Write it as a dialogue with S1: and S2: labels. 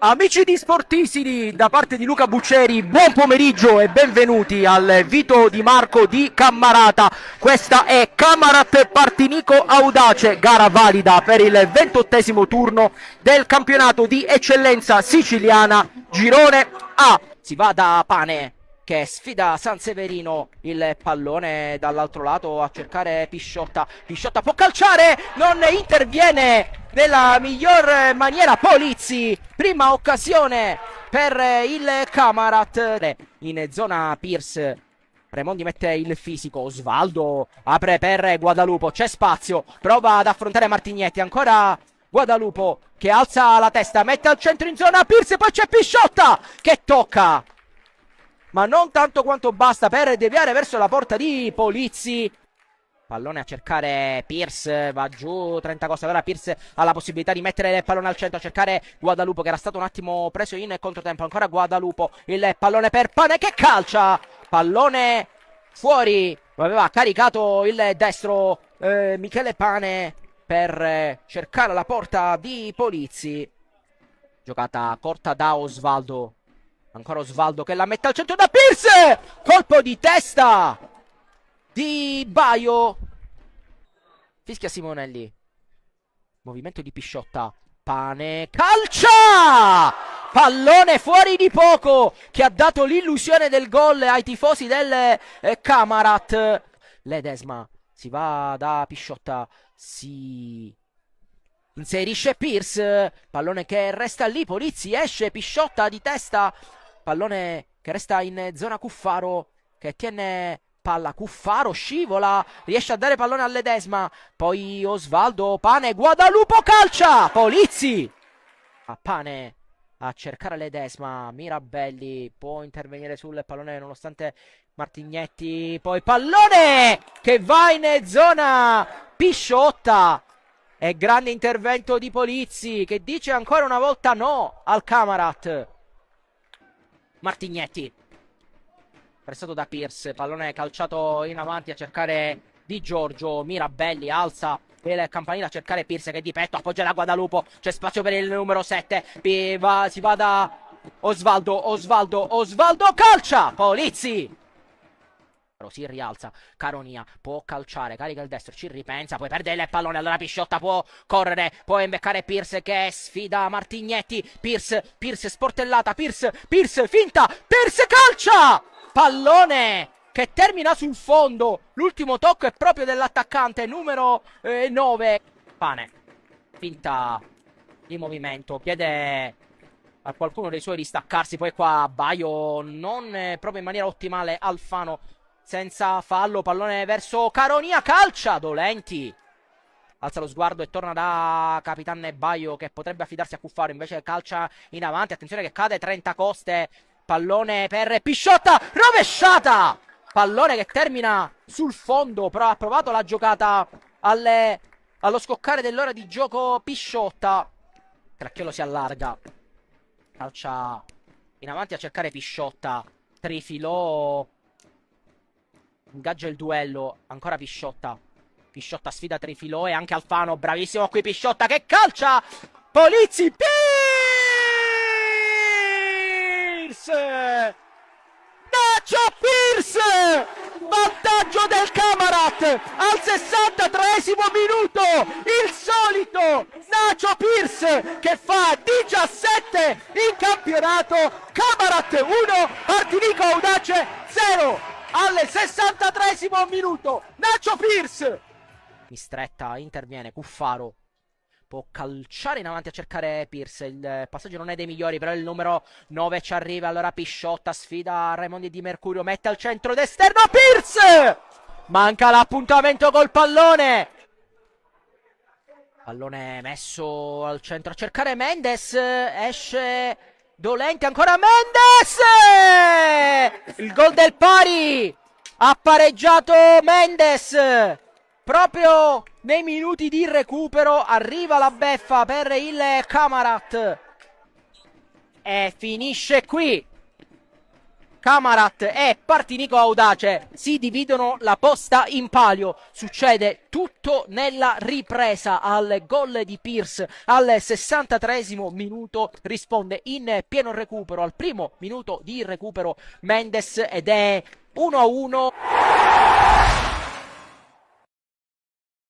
S1: Amici di Sportisidi, da parte di Luca Buccieri, buon pomeriggio e benvenuti al Vito Di Marco di Cammarata. Questa è Camarat Partinico Audace, gara valida per il 28° turno del campionato di eccellenza siciliana Girone A. Si va da Pane che sfida San Severino, il pallone dall'altro lato a cercare Pisciotta. Pisciotta può calciare, non interviene nella miglior maniera Polizzi. Prima occasione per il Camarat in zona Pierce. Raimondi mette il fisico, Osvaldo apre per Guadalupo, c'è spazio, prova ad affrontare Martignetti, ancora Guadalupo che alza la testa, mette al centro in zona Pierce, poi c'è Pisciotta che tocca, ma non tanto quanto basta per deviare verso la porta di Polizzi. Pallone a cercare Pierce, va giù 30 cose, allora Pierce ha la possibilità di mettere il pallone al centro, a cercare Guadalupo che era stato un attimo preso in controtempo, ancora Guadalupo, il pallone per Pane che calcia, pallone fuori, aveva caricato il destro Michele Pane per cercare la porta di Polizzi. Giocata corta da Osvaldo, ancora Osvaldo che la mette al centro da Pierce, colpo di testa di Baio, fischia Simonelli, movimento di Pisciotta, Pane calcia, pallone fuori di poco che ha dato l'illusione del gol ai tifosi del Camarat. Ledesma si va da Pisciotta, si inserisce Pierce, pallone che resta lì, Polizzi esce, Pisciotta di testa, pallone che resta in zona Cuffaro che tiene palla, Cuffaro scivola, riesce a dare pallone a Ledesma, poi Osvaldo, Pane, Guadalupo calcia, Polizzi a Pane a cercare Ledesma, Mirabelli può intervenire sul pallone nonostante Martignetti, poi pallone che va in zona Pisciotta e grande intervento di Polizzi che dice ancora una volta no al Camarat. Martignetti pressato da Pierce, pallone calciato in avanti a cercare Di Giorgio, Mirabelli alza il campanile a cercare Pierce che di petto appoggia la Guadalupo, c'è spazio per il numero 7, si va da Osvaldo calcia, Polizzi si rialza, Caronia può calciare, carica il destro, ci ripensa, poi perde il pallone, allora Pisciotta può correre, può imbeccare Pierce che sfida Martignetti, Pierce sportellata, Pierce finta, Pierce calcia, pallone che termina sul fondo, l'ultimo tocco è proprio dell'attaccante numero 9, Pane, finta di movimento, chiede a qualcuno dei suoi di staccarsi, poi qua Baio non proprio in maniera ottimale, Alfano senza fallo, pallone verso Caronia, calcia, Dolenti alza lo sguardo e torna da Capitan Baio che potrebbe affidarsi a Cuffaro, invece calcia in avanti, attenzione che cade 30 coste, pallone per Pisciotta, rovesciata, pallone che termina sul fondo, però ha provato la giocata allo scoccare dell'ora di gioco Pisciotta, Cracchiolo si allarga, calcia in avanti a cercare Pisciotta, Trifilo ingaggia il duello, ancora Pisciotta sfida Trifilo e anche Alfano, bravissimo qui Pisciotta che calcia, Polizzi, Pierce, Nacho Pierce, vantaggio del Camarat al 63esimo minuto, il solito Nacho Pierce che fa 17 in campionato, Camarat 1, Partinico Audace 0 al 63esimo minuto, Nacho Pierce mi stretta, interviene Cuffaro, può calciare in avanti a cercare Pierce, il passaggio non è dei migliori, però il numero 9 ci arriva, allora Pisciotta sfida Raimondi Di Mercurio, mette al centro d'esterno Pierce, manca l'appuntamento col pallone, pallone messo al centro a cercare Mendes, esce Dolenti, ancora Mendes, il gol del pari, ha pareggiato Mendes proprio nei minuti di recupero, arriva la beffa per il Camarat e finisce qui Camarat e Partinico Audace si dividono la posta in palio. Succede tutto nella ripresa. Al gol di Pierce al 63esimo minuto risponde in pieno recupero al primo minuto di recupero Mendes ed è 1-1.